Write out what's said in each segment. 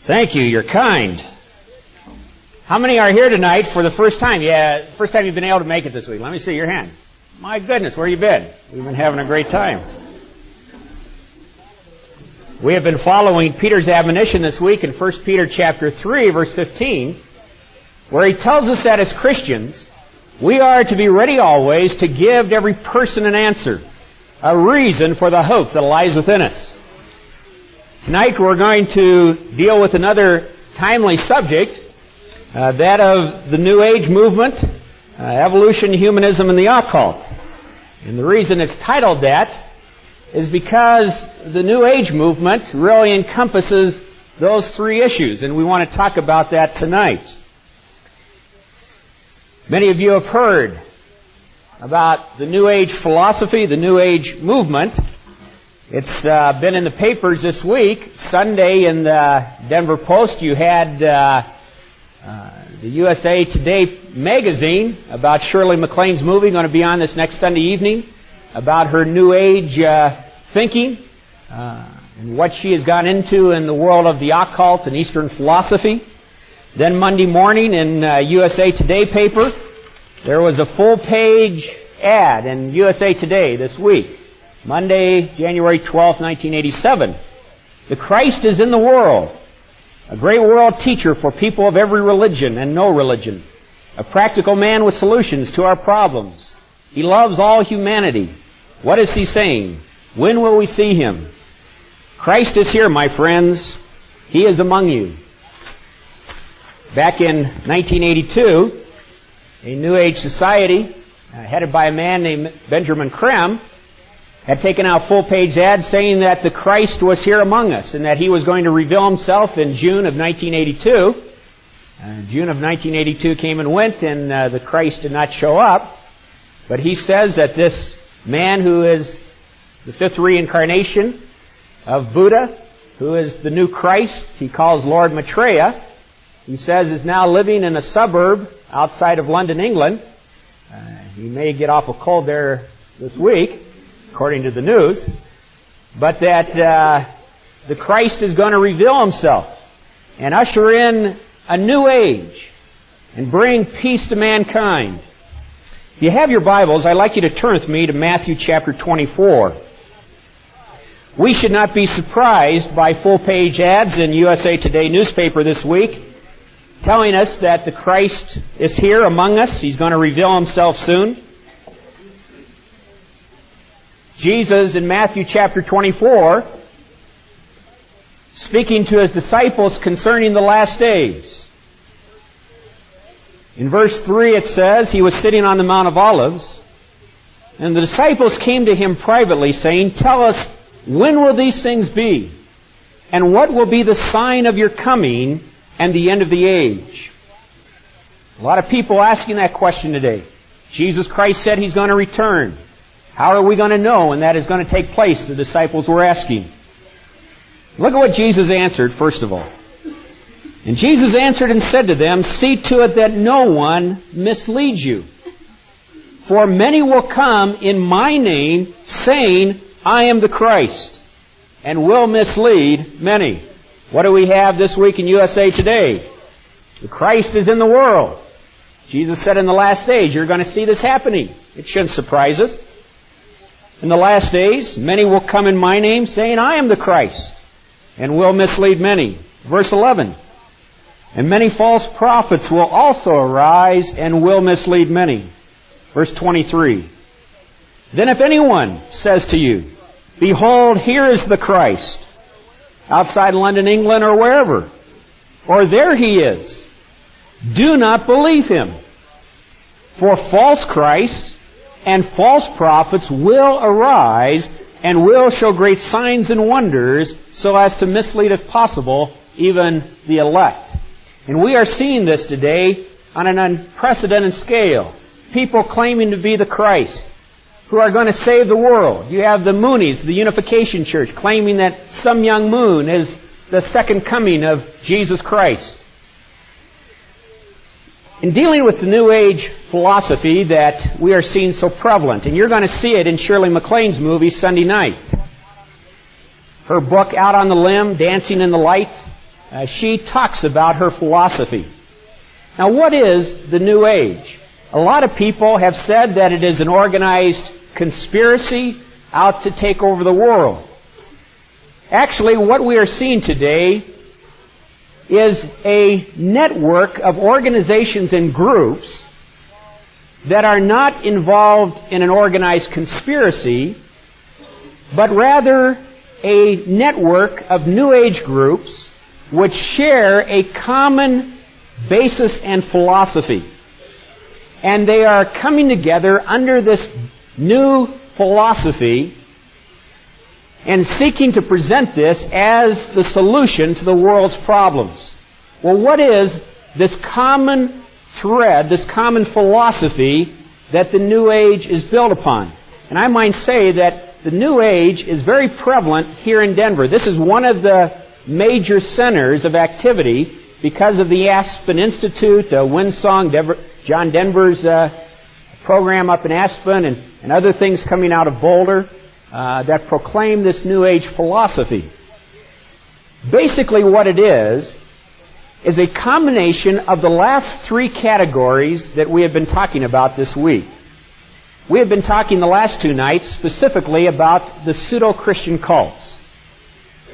Thank you. You're kind. How many are here tonight for the first time? Yeah, first time you've been able to make it this week. Let me see your hand. My goodness, where you been? We've been having a great time. We have been following Peter's admonition this week in 1 Peter chapter 3, verse 15, where he tells us that as Christians, we are to be ready always to give to every person an answer, a reason for the hope that lies within us. Tonight we're going to deal with another timely subject, that of the New Age movement, evolution, humanism, and the occult. And the reason it's titled that is because the New Age movement really encompasses those three issues, and we want to talk about that tonight. Many of you have heard about the New Age philosophy, the New Age movement. It's been in the papers this week. Sunday in the Denver Post, you had the USA Today magazine about Shirley MacLaine's movie going to be on this next Sunday evening, about her New Age thinking and what she has gone into in the world of the occult and Eastern philosophy. Then Monday morning in USA Today paper, there was a full-page ad in USA Today this week. Monday, January 12th, 1987. The Christ is in the world. A great world teacher for people of every religion and no religion. A practical man with solutions to our problems. He loves all humanity. What is he saying? When will we see him? Christ is here, my friends. He is among you. Back in 1982, a New Age society, headed by a man named Benjamin Creme, had taken out full-page ads saying that the Christ was here among us and that he was going to reveal himself in June of 1982. June of 1982 came and went, and the Christ did not show up. But he says that this man who is the fifth reincarnation of Buddha, who is the new Christ, he calls Lord Maitreya, he says is now living in a suburb outside of London, England. He may get off a cold there this week, according to the news, but that the Christ is going to reveal himself and usher in a new age and bring peace to mankind. If you have your Bibles, I'd like you to turn with me to Matthew chapter 24. We should not be surprised by full-page ads in USA Today newspaper this week telling us that the Christ is here among us. He's going to reveal himself soon. Jesus in Matthew chapter 24, speaking to his disciples concerning the last days. In verse 3 it says, he was sitting on the Mount of Olives, and the disciples came to him privately, saying, "Tell us, when will these things be? And what will be the sign of your coming and the end of the age?" A lot of people asking that question today. Jesus Christ said he's going to return. How are we going to know when that is going to take place? The disciples were asking. Look at what Jesus answered, first of all. And Jesus answered and said to them, "See to it that no one misleads you. For many will come in my name, saying, I am the Christ, and will mislead many." What do we have this week in USA Today? The Christ is in the world. Jesus said in the last days, you're going to see this happening. It shouldn't surprise us. In the last days, many will come in my name, saying, I am the Christ, and will mislead many. Verse 11, and many false prophets will also arise and will mislead many. Verse 23, then if anyone says to you, behold, here is the Christ, outside London, England, or wherever, or there he is, do not believe him. For false Christs and false prophets will arise and will show great signs and wonders so as to mislead, if possible, even the elect. And we are seeing this today on an unprecedented scale. People claiming to be the Christ, who are going to save the world. You have the Moonies, the Unification Church, claiming that some young moon is the second coming of Jesus Christ. In dealing with the New Age philosophy that we are seeing so prevalent, and you're going to see it in Shirley MacLaine's movie Sunday night. Her book, Out on the Limb, Dancing in the Light, she talks about her philosophy. Now, what is the New Age? A lot of people have said that it is an organized conspiracy out to take over the world. Actually, what we are seeing today is a network of organizations and groups that are not involved in an organized conspiracy, but rather a network of New Age groups which share a common basis and philosophy. And they are coming together under this new philosophy and seeking to present this as the solution to the world's problems. Well, what is this common thread, this common philosophy that the New Age is built upon? And I might say that the New Age is very prevalent here in Denver. This is one of the major centers of activity because of the Aspen Institute, Windsong, John Denver's program up in Aspen, and other things coming out of Boulder that proclaim this New Age philosophy. Basically what it is a combination of the last three categories that we have been talking about this week. We have been talking the last two nights specifically about the pseudo-Christian cults.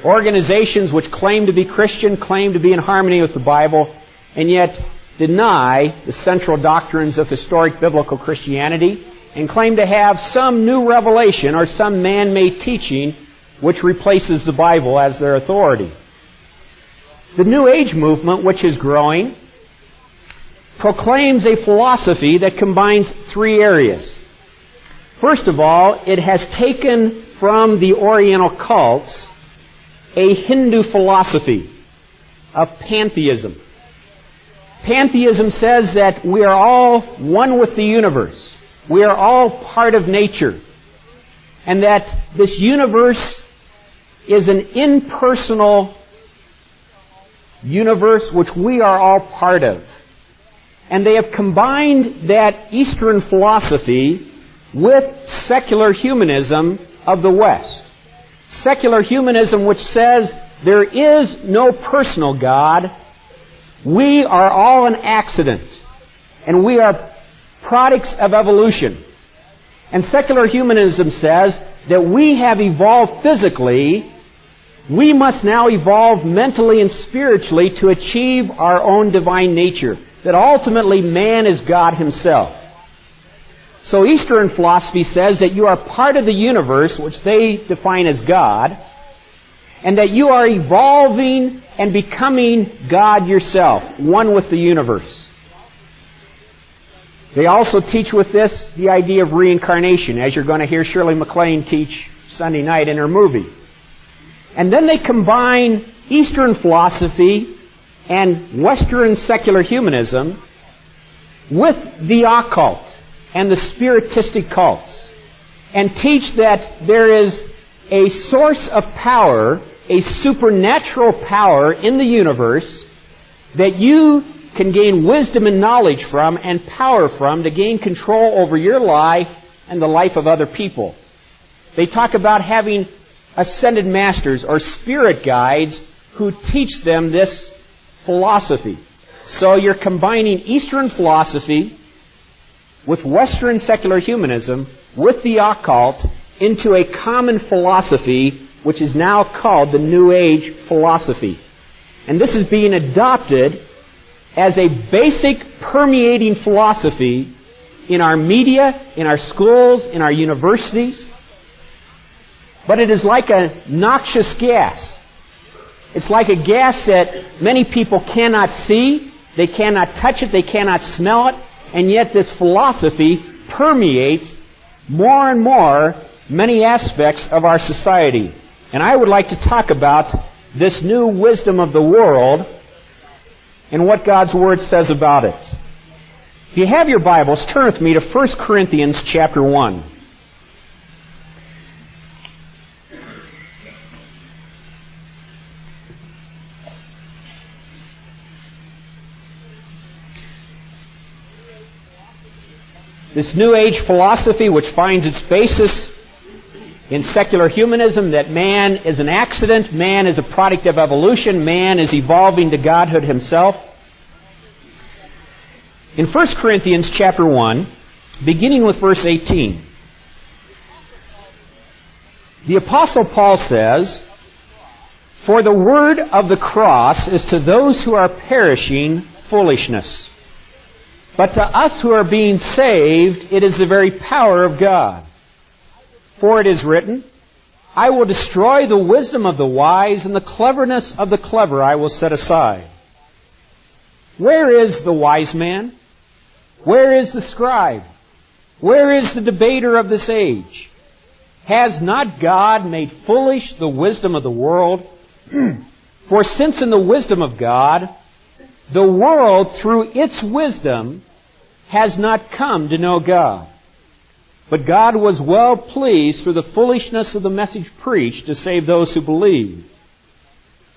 Organizations which claim to be Christian, claim to be in harmony with the Bible, and yet deny the central doctrines of historic biblical Christianity and claim to have some new revelation or some man-made teaching which replaces the Bible as their authority. The New Age movement, which is growing, proclaims a philosophy that combines three areas. First of all, it has taken from the Oriental cults a Hindu philosophy of pantheism. Pantheism says that we are all one with the universe. We are all part of nature. And that this universe is an impersonal universe which we are all part of. And they have combined that Eastern philosophy with secular humanism of the West. Secular humanism which says there is no personal God. We are all an accident. And we are products of evolution. And secular humanism says that we have evolved physically. We must now evolve mentally and spiritually to achieve our own divine nature. That ultimately man is God himself. So Eastern philosophy says that you are part of the universe, which they define as God, and that you are evolving and becoming God yourself, one with the universe. They also teach with this the idea of reincarnation, as you're going to hear Shirley MacLaine teach Sunday night in her movie. And then they combine Eastern philosophy and Western secular humanism with the occult and the spiritistic cults, and teach that there is a source of power, a supernatural power in the universe that you can gain wisdom and knowledge from and power from to gain control over your life and the life of other people. They talk about having ascended masters or spirit guides who teach them this philosophy. So you're combining Eastern philosophy with Western secular humanism with the occult into a common philosophy which is now called the New Age philosophy. And this is being adopted as a basic permeating philosophy in our media, in our schools, in our universities. But it is like a noxious gas. It's like a gas that many people cannot see, they cannot touch it, they cannot smell it, and yet this philosophy permeates more and more many aspects of our society. And I would like to talk about this new wisdom of the world and what God's Word says about it. If you have your Bibles, turn with me to 1 Corinthians chapter 1. This New Age philosophy, which finds its basis in secular humanism that man is an accident, man is a product of evolution, man is evolving to godhood himself. In 1 Corinthians chapter 1, beginning with verse 18, the Apostle Paul says, "For the word of the cross is to those who are perishing foolishness. But to us who are being saved, it is the very power of God. For it is written, I will destroy the wisdom of the wise, and the cleverness of the clever I will set aside. Where is the wise man? Where is the scribe? Where is the debater of this age? Has not God made foolish the wisdom of the world? For since in the wisdom of God, the world through its wisdom has not come to know God. But God was well pleased through the foolishness of the message preached to save those who believe.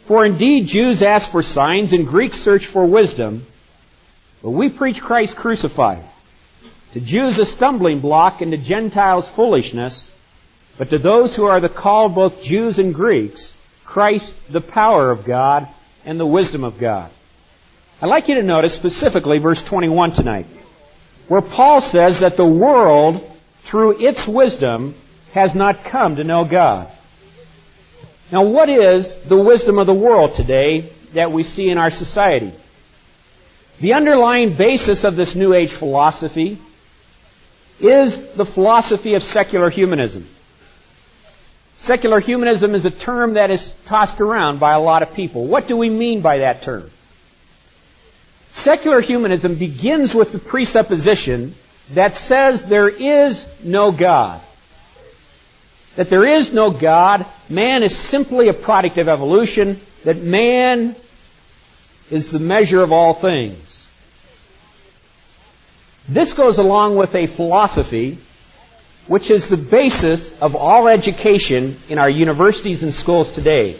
For indeed Jews ask for signs and Greeks search for wisdom, but we preach Christ crucified. To Jews a stumbling block and to Gentiles foolishness, but to those who are the called, both Jews and Greeks, Christ the power of God and the wisdom of God." I'd like you to notice specifically verse 21 tonight, where Paul says that the world, through its wisdom, has not come to know God. Now, what is the wisdom of the world today that we see in our society? The underlying basis of this New Age philosophy is the philosophy of secular humanism. Secular humanism is a term that is tossed around by a lot of people. What do we mean by that term? Secular humanism begins with the presupposition that says there is no God. That there is no God, man is simply a product of evolution, that man is the measure of all things. This goes along with a philosophy which is the basis of all education in our universities and schools today.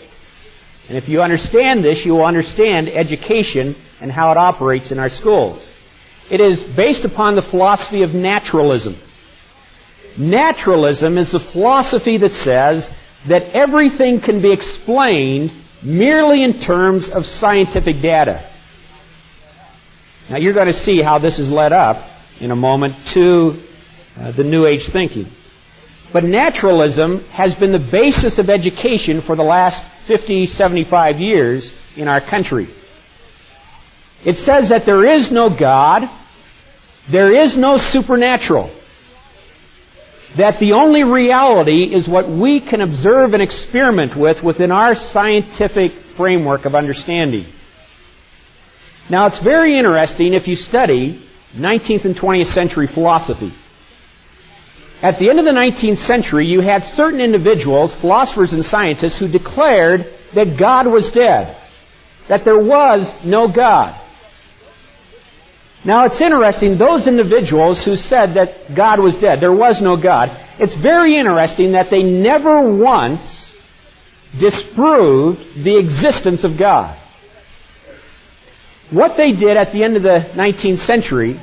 And if you understand this, you will understand education and how it operates in our schools. It is based upon the philosophy of naturalism. Naturalism is the philosophy that says that everything can be explained merely in terms of scientific data. Now you're going to see how this is led up in a moment to the New Age thinking. But naturalism has been the basis of education for the last 50, 75 years in our country. It says that there is no God, there is no supernatural, that the only reality is what we can observe and experiment with within our scientific framework of understanding. Now it's very interesting if you study 19th and 20th century philosophy. At the end of the 19th century, you had certain individuals, philosophers and scientists, who declared that God was dead, that there was no God. Now it's interesting, those individuals who said that God was dead, there was no God, it's very interesting that they never once disproved the existence of God. What they did at the end of the 19th century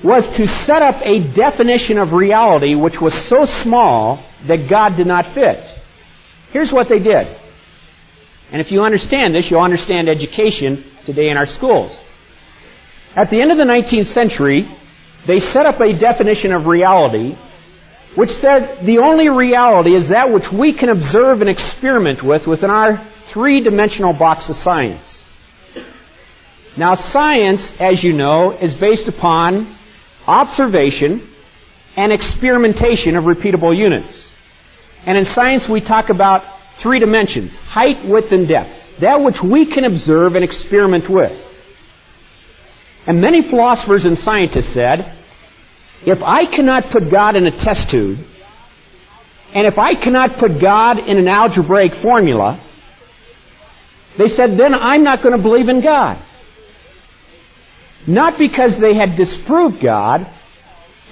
was to set up a definition of reality which was so small that God did not fit. Here's what they did. And if you understand this, you'll understand education today in our schools. At the end of the 19th century, they set up a definition of reality which said the only reality is that which we can observe and experiment with within our three-dimensional box of science. Now, science, as you know, is based upon observation and experimentation of repeatable units. And in science we talk about three dimensions: height, width, and depth. That which we can observe and experiment with. And many philosophers and scientists said, if I cannot put God in a test tube, and if I cannot put God in an algebraic formula, they said, then I'm not going to believe in God. Not because they had disproved God,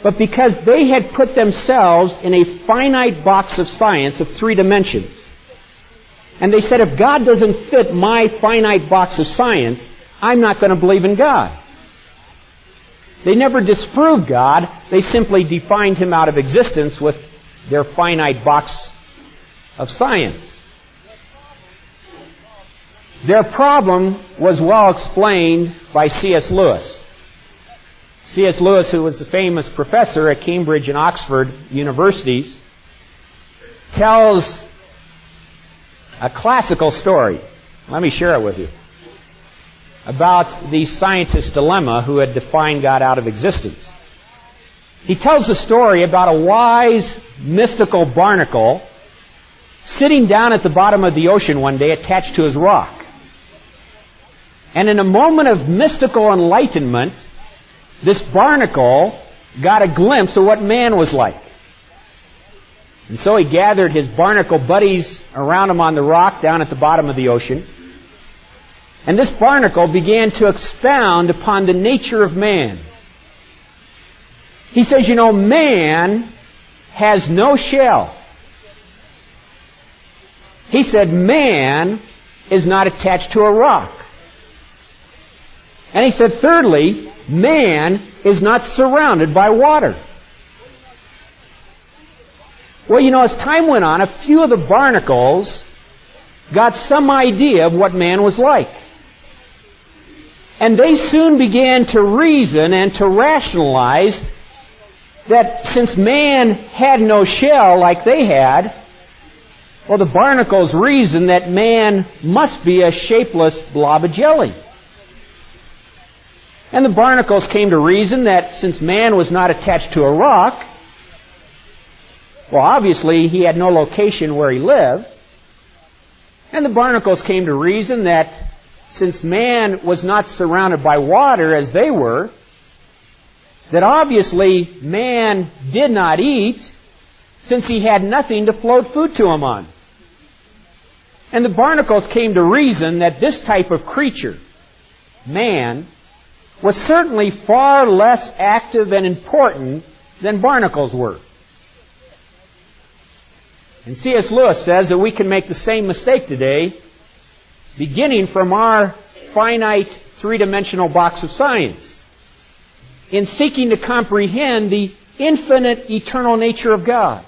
but because they had put themselves in a finite box of science of three dimensions. And they said, if God doesn't fit my finite box of science, I'm not going to believe in God. They never disproved God, they simply defined Him out of existence with their finite box of science. Their problem was well explained by C.S. Lewis. C.S. Lewis, who was a famous professor at Cambridge and Oxford universities, tells a classical story. Let me share it with you. About the scientist's dilemma who had defined God out of existence. He tells the story about a wise, mystical barnacle sitting down at the bottom of the ocean one day attached to his rock. And in a moment of mystical enlightenment, this barnacle got a glimpse of what man was like. And so he gathered his barnacle buddies around him on the rock down at the bottom of the ocean. And this barnacle began to expound upon the nature of man. He says, man has no shell. He said, man is not attached to a rock. And he said, thirdly, man is not surrounded by water. Well, as time went on, a few of the barnacles got some idea of what man was like. And they soon began to reason and to rationalize that since man had no shell like they had, well, the barnacles reasoned that man must be a shapeless blob of jelly. And the barnacles came to reason that since man was not attached to a rock, well, obviously he had no location where he lived. And the barnacles came to reason that since man was not surrounded by water as they were, that obviously man did not eat since he had nothing to float food to him on. And the barnacles came to reason that this type of creature, man, was certainly far less active and important than barnacles were. And C.S. Lewis says that we can make the same mistake today, beginning from our finite three-dimensional box of science, in seeking to comprehend the infinite, eternal nature of God.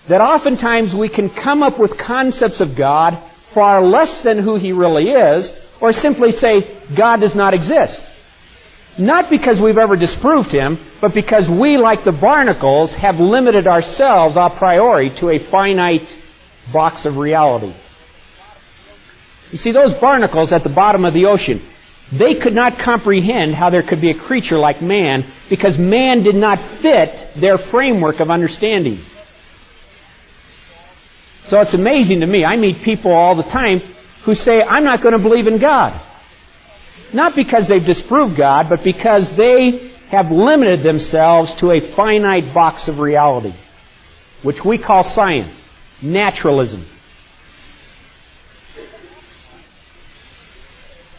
That oftentimes we can come up with concepts of God far less than who He really is, or simply say, God does not exist. Not because we've ever disproved Him, but because we, like the barnacles, have limited ourselves a priori to a finite box of reality. You see, those barnacles at the bottom of the ocean, they could not comprehend how there could be a creature like man because man did not fit their framework of understanding. So it's amazing to me. I meet people all the time who say, I'm not going to believe in God. Not because they've disproved God, but because they have limited themselves to a finite box of reality, which we call science, naturalism.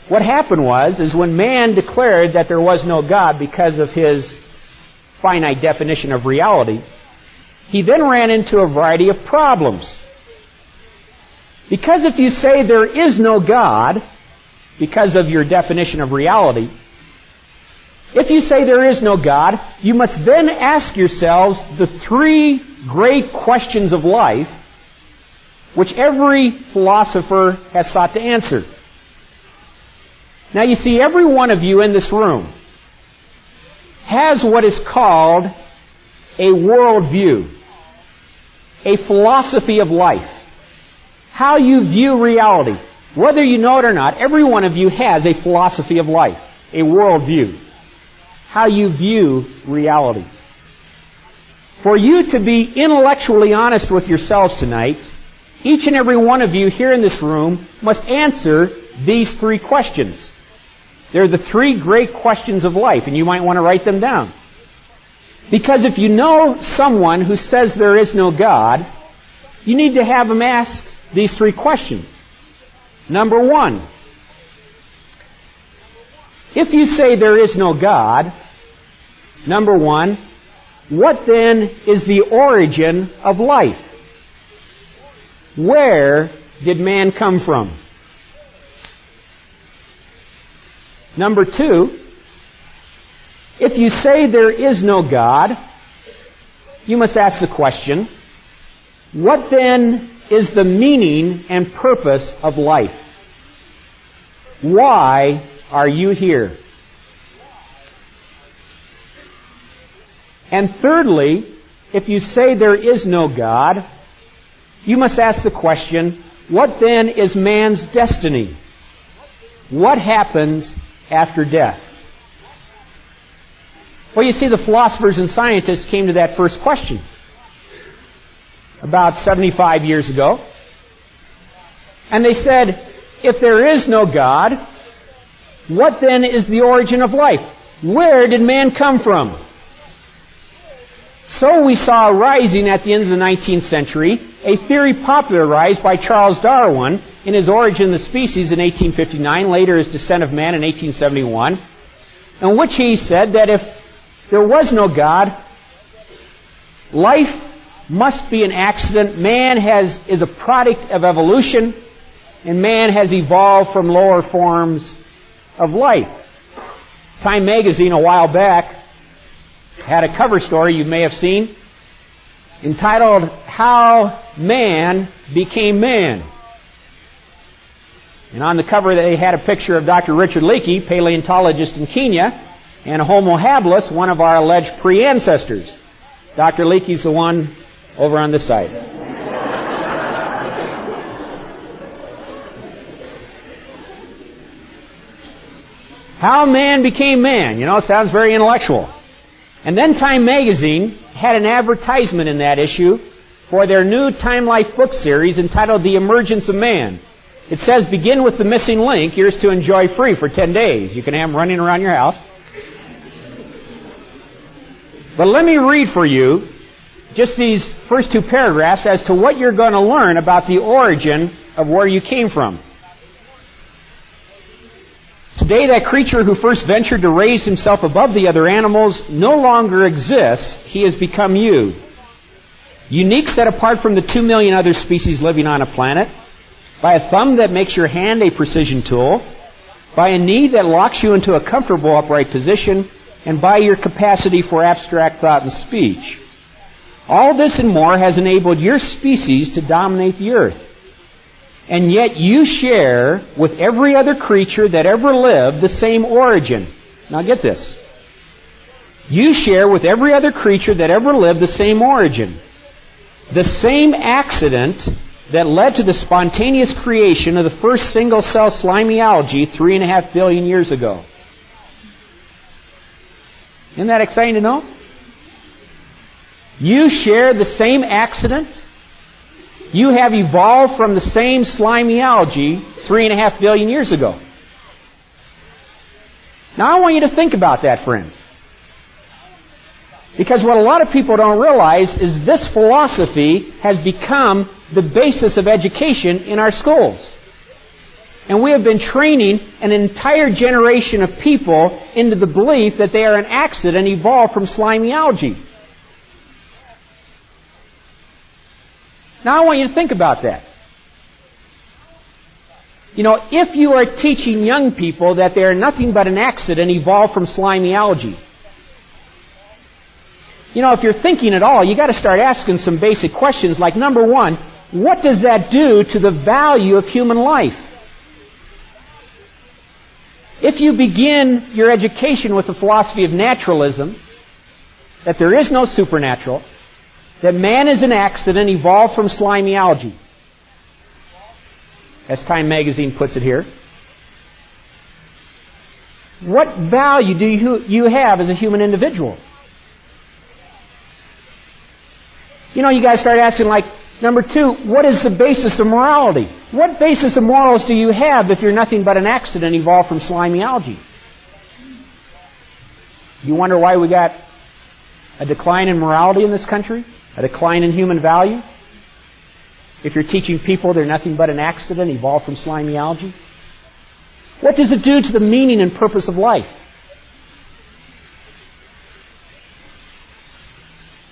What happened is when man declared that there was no God because of his finite definition of reality, he then ran into a variety of problems. Because if you say there is no God, because of your definition of reality, if you say there is no God, you must then ask yourselves the three great questions of life, which every philosopher has sought to answer. Now you see, every one of you in this room has what is called a worldview, a philosophy of life, how you view reality. Whether you know it or not, every one of you has a philosophy of life, a worldview, how you view reality. For you to be intellectually honest with yourselves tonight, each and every one of you here in this room must answer these three questions. They're the three great questions of life, and you might want to write them down. Because if you know someone who says there is no God, you need to have them ask these three questions. Number one, if you say there is no God, number one, what then is the origin of life? Where did man come from? Number two, if you say there is no God, you must ask the question, what then is the meaning and purpose of life? Why are you here? And thirdly, if you say there is no God, you must ask the question, what then is man's destiny? What happens after death? Well, you see, the philosophers and scientists came to that first question about 75 years ago. And they said, if there is no God, what then is the origin of life? Where did man come from? So we saw rising at the end of the 19th century a theory popularized by Charles Darwin in his Origin of the Species in 1859, later his Descent of Man in 1871, in which he said that if there was no God, life must be an accident. Man is a product of evolution, and man has evolved from lower forms of life. Time magazine a while back had a cover story you may have seen entitled, How Man Became Man. And on the cover they had a picture of Dr. Richard Leakey, paleontologist in Kenya, and Homo habilis, one of our alleged pre-ancestors. Dr. Leakey's the one over on this side. How man became man. Sounds very intellectual. And then Time magazine had an advertisement in that issue for their new Time Life book series entitled The Emergence of Man. It says, begin with the missing link. Here's to enjoy free for 10 days. You can have them running around your house. But let me read for you just these first two paragraphs as to what you're going to learn about the origin of where you came from. Today, that creature who first ventured to raise himself above the other animals no longer exists. He has become you. Unique, set apart from the 2 million other species living on a planet, by a thumb that makes your hand a precision tool, by a knee that locks you into a comfortable upright position, and by your capacity for abstract thought and speech. All this and more has enabled your species to dominate the earth. And yet you share with every other creature that ever lived the same origin. Now get this. You share with every other creature that ever lived the same origin. The same accident that led to the spontaneous creation of the first single-cell slimy algae 3.5 billion years ago. Isn't that exciting to know? You share the same accident. You have evolved from the same slimy algae 3.5 billion years ago. Now I want you to think about that, friends. Because what a lot of people don't realize is this philosophy has become the basis of education in our schools. And we have been training an entire generation of people into the belief that they are an accident evolved from slimy algae. Now I want you to think about that. If you are teaching young people that they are nothing but an accident evolved from slimy algae, if you're thinking at all, you got to start asking some basic questions like, number one, what does that do to the value of human life? If you begin your education with the philosophy of naturalism, that there is no supernatural, that man is an accident evolved from slimy algae, as Time magazine puts it here, what value do you have as a human individual? You guys start asking like, number two, what is the basis of morality? What basis of morals do you have if you're nothing but an accident evolved from slimy algae? You wonder why we got a decline in morality in this country? A decline in human value? If you're teaching people they're nothing but an accident evolved from slimy algae? What does it do to the meaning and purpose of life?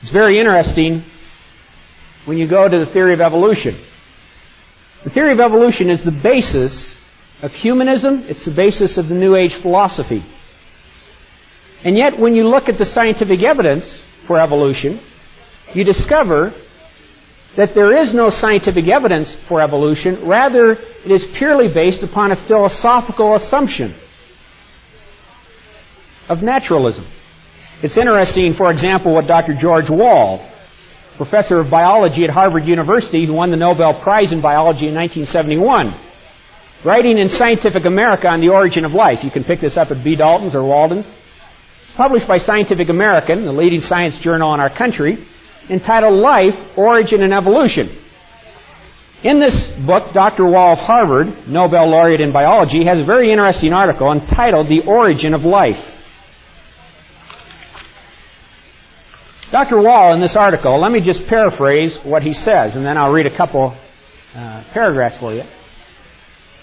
It's very interesting when you go to the theory of evolution. The theory of evolution is the basis of humanism. It's the basis of the New Age philosophy. And yet, when you look at the scientific evidence for evolution, you discover that there is no scientific evidence for evolution. Rather, it is purely based upon a philosophical assumption of naturalism. It's interesting, for example, what Dr. George Wall, professor of biology at Harvard University, who won the Nobel Prize in Biology in 1971, writing in Scientific America on the origin of life. You can pick this up at B. Dalton's or Walden's. It's published by Scientific American, the leading science journal in our country, entitled Life, Origin, and Evolution. In this book, Dr. Wall of Harvard, Nobel laureate in biology, has a very interesting article entitled The Origin of Life. Dr. Wall, in this article, let me just paraphrase what he says, and then I'll read a couple paragraphs for you.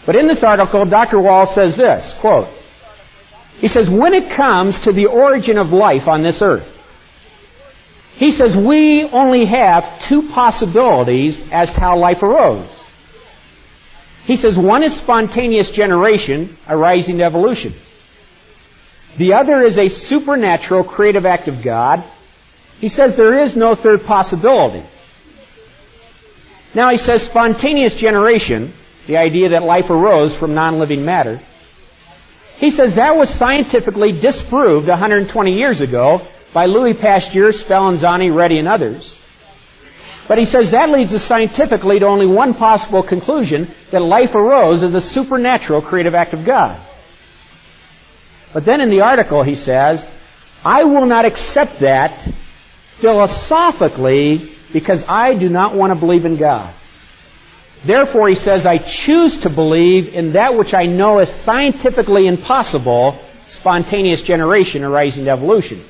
But in this article, Dr. Wall says this, quote, he says, when it comes to the origin of life on this earth, he says, we only have two possibilities as to how life arose. He says, one is spontaneous generation arising to evolution. The other is a supernatural creative act of God. He says there is no third possibility. Now he says spontaneous generation, the idea that life arose from non-living matter, he says that was scientifically disproved 120 years ago by Louis Pasteur, Spallanzani, Reddy, and others. But he says that leads us scientifically to only one possible conclusion, that life arose as a supernatural creative act of God. But then in the article he says, I will not accept that philosophically because I do not want to believe in God. Therefore, he says, I choose to believe in that which I know is scientifically impossible, spontaneous generation arising to evolution.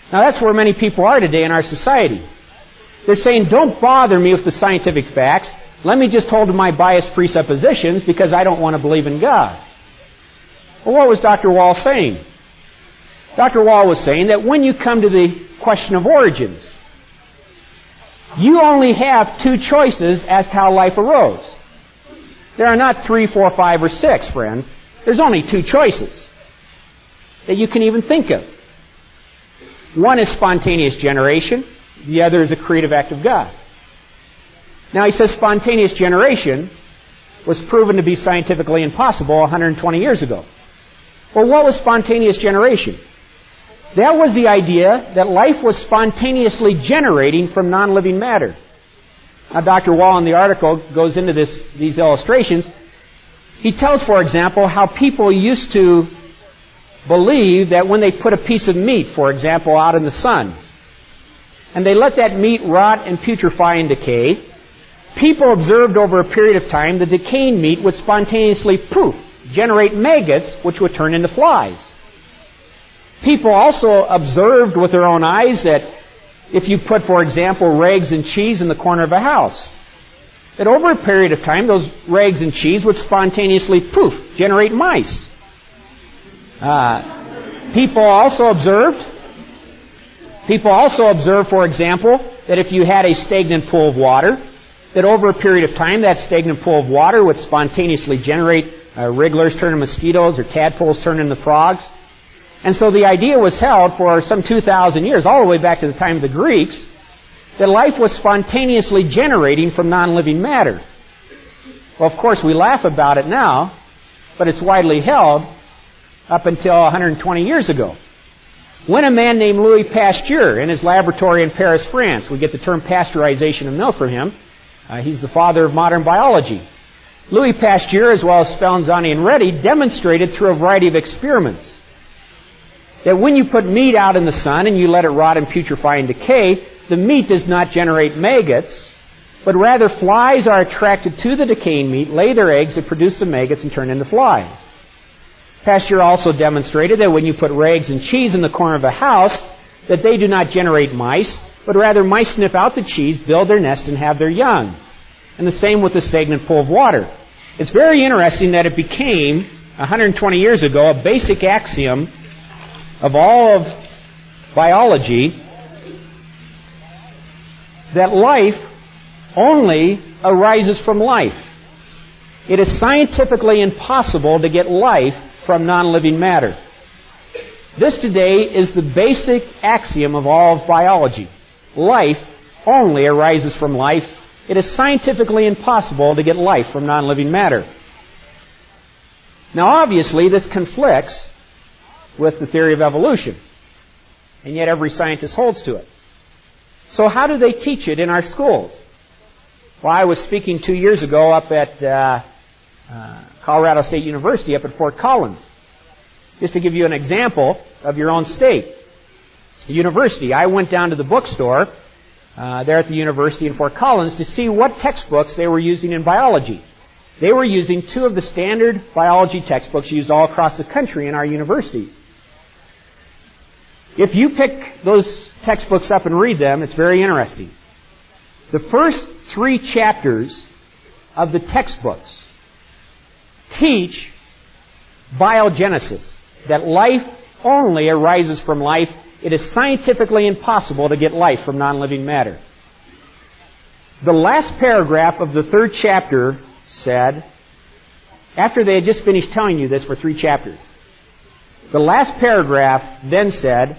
Now that's where many people are today in our society. They're saying, don't bother me with the scientific facts. Let me just hold to my biased presuppositions because I don't want to believe in God. Well, what was Dr. Wall saying? Dr. Wall was saying that when you come to the question of origins, you only have two choices as to how life arose. There are not 3, 4, 5, or 6, friends. There's only two choices that you can even think of. One is spontaneous generation. The other is a creative act of God. Now he says spontaneous generation was proven to be scientifically impossible 120 years ago. Well, what was spontaneous generation? That was the idea that life was spontaneously generating from non-living matter. Now, Dr. Wall in the article goes into these illustrations. He tells, for example, how people used to believe that when they put a piece of meat, for example, out in the sun, and they let that meat rot and putrefy and decay, people observed over a period of time the decaying meat would spontaneously generate maggots which would turn into flies. People also observed with their own eyes that if you put, for example, rags and cheese in the corner of a house, that over a period of time those rags and cheese would spontaneously generate mice. People also observed, for example, that if you had a stagnant pool of water, that over a period of time that stagnant pool of water would spontaneously generate wrigglers turn into mosquitoes or tadpoles turn into frogs. And so the idea was held for some 2,000 years, all the way back to the time of the Greeks, that life was spontaneously generating from non-living matter. Well, of course, we laugh about it now, but it's widely held up until 120 years ago. When a man named Louis Pasteur, in his laboratory in Paris, France, we get the term pasteurization of milk from him. He's the father of modern biology. Louis Pasteur, as well as Spallanzani and Reddy, demonstrated through a variety of experiments that when you put meat out in the sun and you let it rot and putrefy and decay, the meat does not generate maggots, but rather flies are attracted to the decaying meat, lay their eggs, and produce the maggots and turn into flies. Pasteur also demonstrated that when you put rags and cheese in the corner of a house, that they do not generate mice, but rather mice sniff out the cheese, build their nest, and have their young. And the same with the stagnant pool of water. It's very interesting that it became, 120 years ago, a basic axiom of all of biology that life only arises from life. It is scientifically impossible to get life from non-living matter. This today is the basic axiom of all of biology. life only arises from life. It is scientifically impossible to get life from non-living matter. Now, obviously, this conflicts with the theory of evolution, and yet every scientist holds to it. So how do they teach it in our schools? Well, I was speaking 2 years ago up at Colorado State University up at Fort Collins. Just to give you an example of your own state. The university, I went down to the bookstore there at the university in Fort Collins to see what textbooks they were using in biology. They were using 2 of the standard biology textbooks used all across the country in our universities. If you pick those textbooks up and read them, it's very interesting. The first 3 chapters of the textbooks teach biogenesis, that life only arises from life. It is scientifically impossible to get life from non-living matter. The last paragraph of the 3rd chapter said, after they had just finished telling you this for 3 chapters, the last paragraph then said,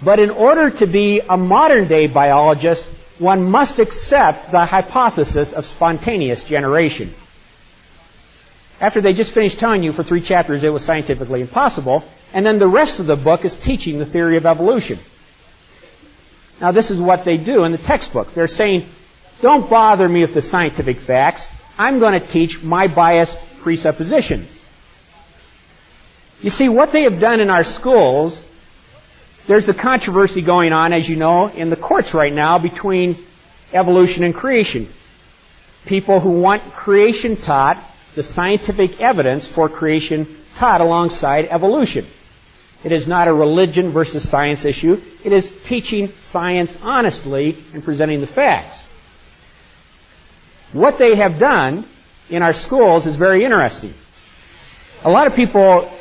but in order to be a modern-day biologist, one must accept the hypothesis of spontaneous generation. After they just finished telling you for 3 chapters it was scientifically impossible, and then the rest of the book is teaching the theory of evolution. Now, this is what they do in the textbooks. They're saying, don't bother me with the scientific facts. I'm going to teach my biased presuppositions. You see, what they have done in our schools, there's a controversy going on, as you know, in the courts right now between evolution and creation. People who want creation taught, the scientific evidence for creation taught alongside evolution. It is not a religion versus science issue. It is teaching science honestly and presenting the facts. What they have done in our schools is very interesting. A lot of people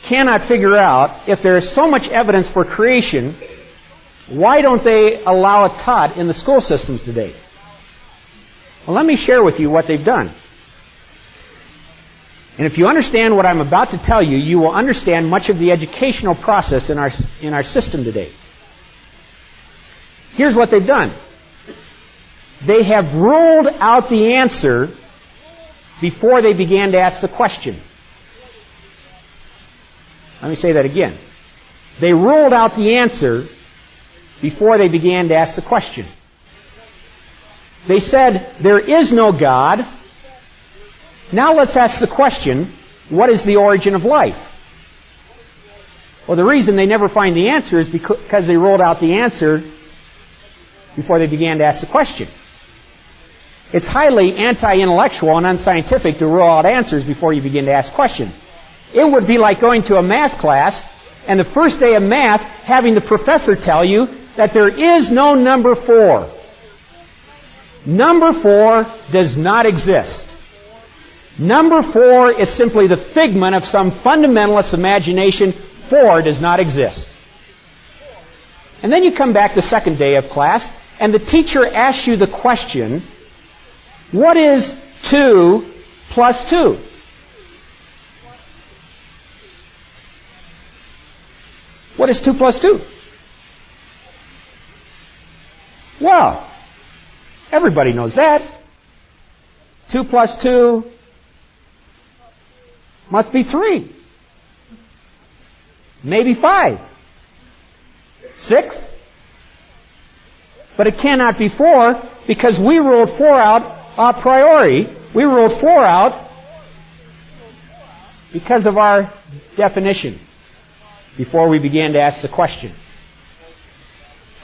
cannot figure out, if there is so much evidence for creation, why don't they allow it taught in the school systems today? Well, let me share with you what they've done. And if you understand what I'm about to tell you, you will understand much of the educational process in our system today. Here's what they've done. They have ruled out the answer before they began to ask the question. Let me say that again. They ruled out the answer before they began to ask the question. They said, there is no God. Now let's ask the question, what is the origin of life? Well, the reason they never find the answer is because they ruled out the answer before they began to ask the question. It's highly anti-intellectual and unscientific to rule out answers before you begin to ask questions. It would be like going to a math class and the first day of math having the professor tell you that there is no number 4. Number 4 does not exist. Number 4 is simply the figment of some fundamentalist imagination. 4 does not exist. And then you come back the second day of class, and the teacher asks you the question, what is 2 plus 2? What is 2 plus 2? Well, everybody knows that. 2 plus 2 must be 3. Maybe 5. 6. But it cannot be 4 because we ruled 4 out a priori. We ruled 4 out because of our definition before we began to ask the question.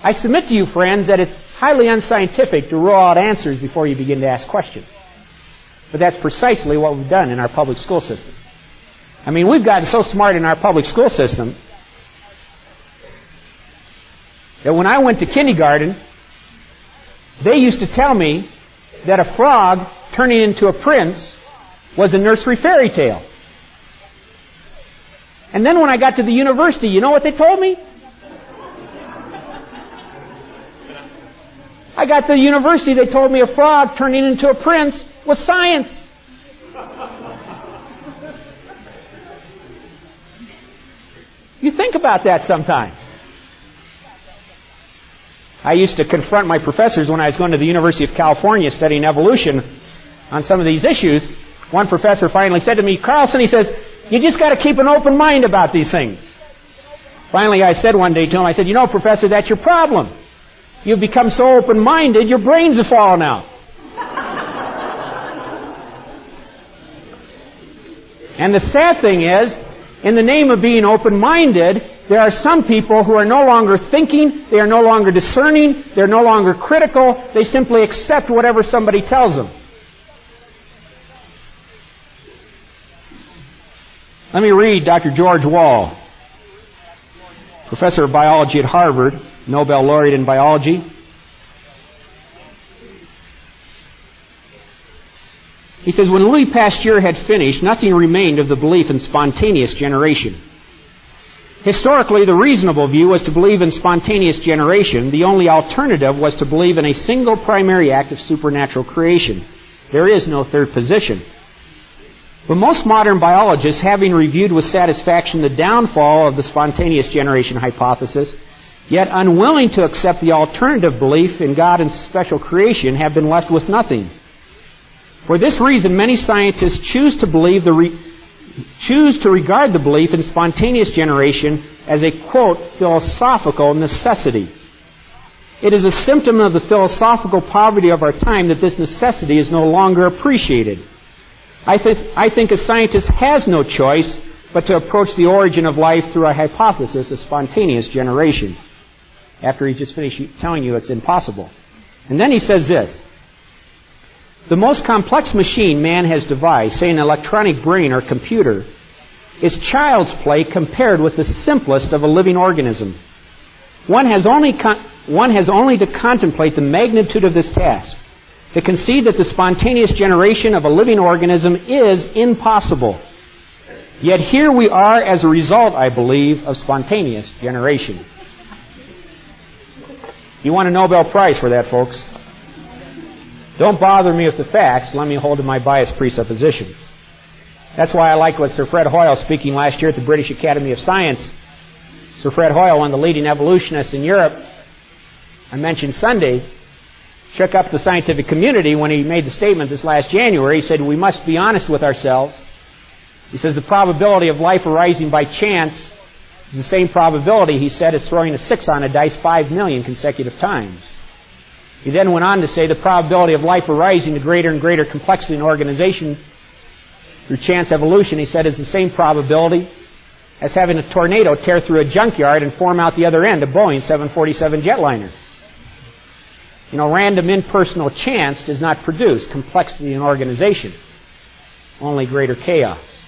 I submit to you, friends, that it's highly unscientific to rule out answers before you begin to ask questions. But that's precisely what we've done in our public school system. I mean, we've gotten so smart in our public school system that when I went to kindergarten, they used to tell me that a frog turning into a prince was a nursery fairy tale. And then when I got to the university, you know what they told me? I got to the university, they told me a frog turning into a prince was science. You think about that sometime. I used to confront my professors when I was going to the University of California studying evolution on some of these issues. One professor finally said to me, Carlson, he says, you just got to keep an open mind about these things. Finally, I said one day to him, I said, you know, Professor, that's your problem. You've become so open-minded, your brains have fallen out. And the sad thing is, in the name of being open-minded, there are some people who are no longer thinking, they are no longer discerning, they're no longer critical, they simply accept whatever somebody tells them. Let me read Dr. George Wall, professor of biology at Harvard, Nobel laureate in biology. He says, when Louis Pasteur had finished, nothing remained of the belief in spontaneous generation. Historically, the reasonable view was to believe in spontaneous generation. The only alternative was to believe in a single primary act of supernatural creation. There is no third position. But most modern biologists, having reviewed with satisfaction the downfall of the spontaneous generation hypothesis, yet unwilling to accept the alternative belief in God and special creation, have been left with nothing. For this reason, many scientists choose to regard the belief in spontaneous generation as a, quote, philosophical necessity. It is a symptom of the philosophical poverty of our time that this necessity is no longer appreciated. I think a scientist has no choice but to approach the origin of life through a hypothesis of spontaneous generation, after he just finished telling you it's impossible. And then he says this, the most complex machine man has devised, say an electronic brain or computer, is child's play compared with the simplest of a living organism. One has only to contemplate the magnitude of this task, to concede that the spontaneous generation of a living organism is impossible. Yet here we are as a result, I believe, of spontaneous generation. You want a Nobel Prize for that, folks. Don't bother me with the facts. Let me hold to my biased presuppositions. That's why I like what Sir Fred Hoyle, speaking last year at the British Academy of Science. Sir Fred Hoyle, one of the leading evolutionists in Europe, I mentioned Sunday, shook up the scientific community when he made the statement this last January. He said, we must be honest with ourselves. He says the probability of life arising by chance is the same probability, he said, as throwing a 6 on a dice 5 million consecutive times. He then went on to say the probability of life arising to greater and greater complexity and organization through chance evolution, he said, is the same probability as having a tornado tear through a junkyard and form out the other end a Boeing 747 jetliner. You know, random impersonal chance does not produce complexity and organization, only greater chaos.